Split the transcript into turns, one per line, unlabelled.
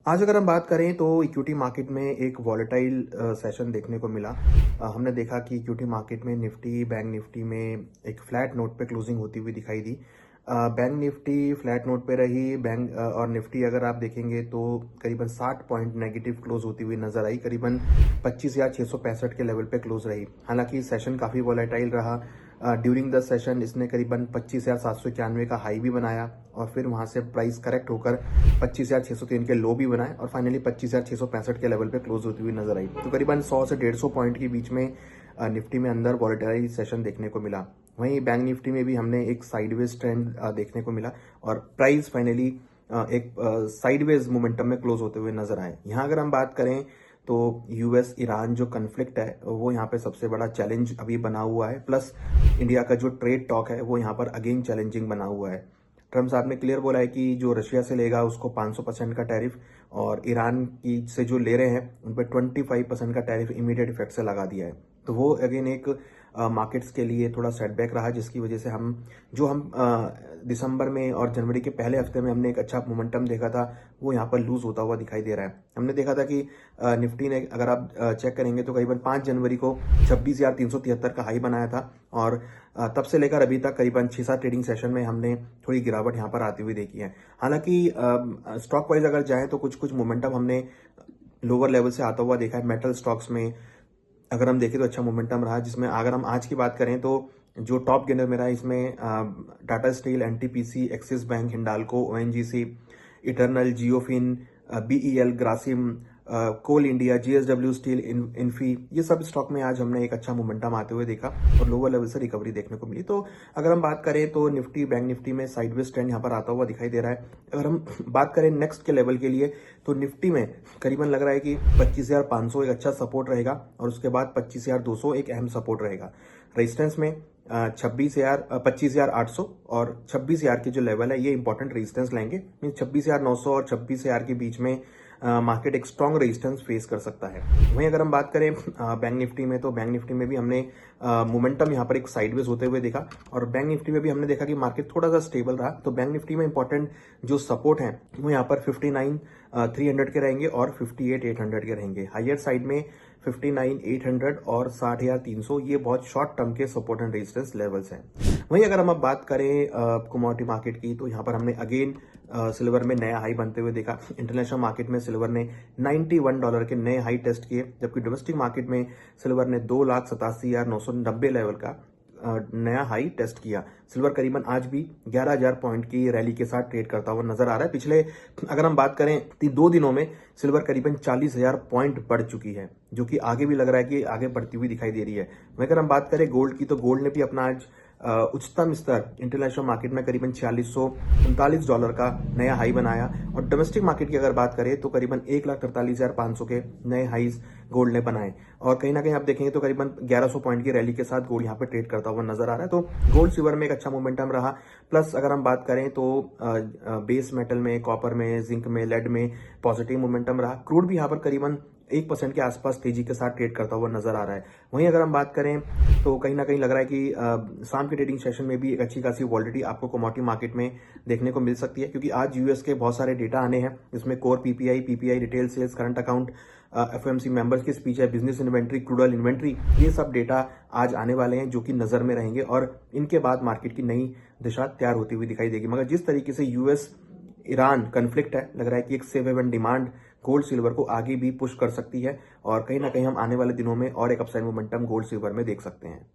आज अगर हम बात करें तो इक्विटी मार्केट में एक वॉलेटाइल सेशन देखने को मिला। हमने देखा कि इक्विटी मार्केट में निफ्टी, बैंक निफ्टी में एक फ्लैट नोट पे क्लोजिंग होती हुई दिखाई दी। बैंक निफ्टी फ्लैट नोट पे रही। और निफ्टी अगर आप देखेंगे तो करीबन 60 पॉइंट नेगेटिव क्लोज होती हुई नजर आई। करीबन 25,665 के लेवल पे क्लोज रही। हालांकि सेशन काफ़ी वॉलेटाइल रहा। ड्यूरिंग द सेशन इसने करीबन 25,791 का हाई भी बनाया और फिर वहां से प्राइस करेक्ट होकर 25,603 के लो भी बनाए और फाइनली 25,665 के लेवल पे क्लोज होती हुई नजर आई। तो करीबन 100 से 150 पॉइंट के बीच में निफ्टी में अंदर वॉलेटाइल सेशन देखने को मिला। वहीं बैंक निफ्टी में भी हमने एक साइडवेज ट्रेंड देखने को मिला और प्राइस फाइनली एक साइडवेज मोमेंटम में क्लोज होते हुए नजर आए। यहाँ अगर हम बात करें तो यूएस ईरान जो कन्फ्लिक्ट है वो यहाँ पे सबसे बड़ा चैलेंज अभी बना हुआ है। प्लस इंडिया का जो ट्रेड टॉक है वो यहाँ पर अगेन चैलेंजिंग बना हुआ है। ट्रम्प साहब ने क्लियर बोला है कि जो रशिया से लेगा उसको 500% का टैरिफ और ईरान की से जो ले रहे हैं उन पर 25% का टैरिफ इमीडिएट इफेक्ट से लगा दिया है। तो वो अगेन एक मार्केट्स के लिए थोड़ा सेटबैक रहा, जिसकी वजह से हम दिसंबर में और जनवरी के पहले हफ्ते में हमने एक अच्छा मोमेंटम देखा था वो यहाँ पर लूज होता हुआ दिखाई दे रहा है। हमने देखा था कि निफ्टी ने अगर आप चेक करेंगे तो करीबन 5 जनवरी को 26,373 का हाई बनाया था और तब से लेकर अभी तक करीबन 6-7 ट्रेडिंग सेशन में हमने थोड़ी गिरावट यहाँ पर आती हुई देखी है। हालांकि स्टॉक वाइज अगर जाए तो कुछ कुछ मोमेंटम हमने लोअर लेवल से आता हुआ देखा है। मेटल स्टॉक्स में अगर हम देखें तो अच्छा मोमेंटम रहा, जिसमें अगर हम आज की बात करें तो जो टॉप गेनर मेरा इसमें Tata steel, NTPC, Axis bank, Hindalco, ONGC, Eternal, Jiofin, BEL, Grasim, Coal India, JSW steel, Infy, ये सब स्टॉक में आज हमने एक अच्छा मोमेंटम आते हुए देखा और लोअर लेवल से रिकवरी देखने को मिली। तो अगर हम बात करें तो निफ्टी, बैंक निफ्टी में साइडवेज ट्रेंड यहाँ पर आता हुआ दिखाई दे रहा है। अगर हम बात करें नेक्स्ट के लेवल के लिए तो निफ्टी में करीबन लग रहा है कि 25,500 एक अच्छा सपोर्ट रहेगा और उसके बाद 25,200 एक अहम सपोर्ट रहेगा। रेजिस्टेंस में 25,800 और 26,000 के जो लेवल है ये इंपॉर्टेंट रेजिस्टेंस लेंगे। 26,900 और 26,000 के बीच में मार्केट एक स्ट्रॉन्ग रेजिस्टेंस फेस कर सकता है। वहीं अगर हम बात करें बैंक निफ्टी में तो बैंक निफ्टी में भी हमने मोमेंटम यहाँ पर एक साइडवेज होते हुए देखा और बैंक निफ्टी में भी हमने देखा कि मार्केट थोड़ा सा स्टेबल रहा। तो बैंक निफ्टी में इंपॉर्टेंट जो सपोर्ट है वो यहाँ पर 59,300 के रहेंगे और 58,800 के रहेंगे। हायर साइड में 59,800 और 60,300 ये बहुत शॉर्ट टर्म के सपोर्ट एंड रेजिस्टेंस लेवल्स हैं। वहीं अगर हम अब बात करें कमोडिटी मार्केट की तो यहाँ पर हमने अगेन सिल्वर में नया हाई बनते हुए देखा। इंटरनेशनल मार्केट में सिल्वर ने $91 के नए हाई टेस्ट किए, जबकि डोमेस्टिक मार्केट में सिल्वर ने 2,87,990 लेवल का नया हाई टेस्ट किया। सिल्वर करीबन आज भी 11,000 पॉइंट की रैली के साथ ट्रेड करता हुआ नजर आ रहा है। पिछले अगर हम बात करें 2 दिनों में सिल्वर करीबन 40,000 पॉइंट बढ़ चुकी है, जो कि आगे भी लग रहा है कि आगे बढ़ती हुई दिखाई दे रही है। वहीं अगर हम बात करें गोल्ड की तो गोल्ड ने भी अपना आज उच्चतम स्तर इंटरनेशनल मार्केट में करीबन $4,639 का नया हाई बनाया और डोमेस्टिक मार्केट की अगर बात करें तो करीबन 1,43,500 के नए हाईज गोल्ड ने बनाए और कहीं ना कहीं आप देखेंगे तो करीबन 1,100 पॉइंट की रैली के साथ गोल्ड यहाँ पे ट्रेड करता हुआ नजर आ रहा है। तो गोल्ड सिल्वर में एक अच्छा मोमेंटम रहा। प्लस अगर हम बात करें तो बेस मेटल में, कॉपर में, जिंक में, लेड में पॉजिटिव मोमेंटम रहा। क्रूड भी यहाँ पर करीबन 1% के आसपास तेजी के साथ ट्रेड करता हुआ नजर आ रहा है। वहीं अगर हम बात करें तो कहीं ना कहीं लग रहा है कि शाम के ट्रेडिंग सेशन में भी एक अच्छी खासी वॉलिडिटी आपको कमोडिटी मार्केट में देखने को मिल सकती है, क्योंकि आज यूएस के बहुत सारे डेटा आने हैं। इसमें core PPI, retail sales, current account, FOMC members की स्पीच है, business inventory, crude oil inventory, ये सब डेटा आज आने वाले हैं जो कि नजर में रहेंगे और इनके बाद मार्केट की नई दिशा तैयार होती हुई दिखाई देगी। मगर जिस तरीके से यूएस ईरान कन्फ्लिक्ट है, लग रहा है कि एक safe haven demand gold silver को आगे भी पुश कर सकती है और कहीं ना कहीं हम आने वाले दिनों में और एक अपसाइड मोमेंटम गोल्ड सिल्वर में देख सकते हैं।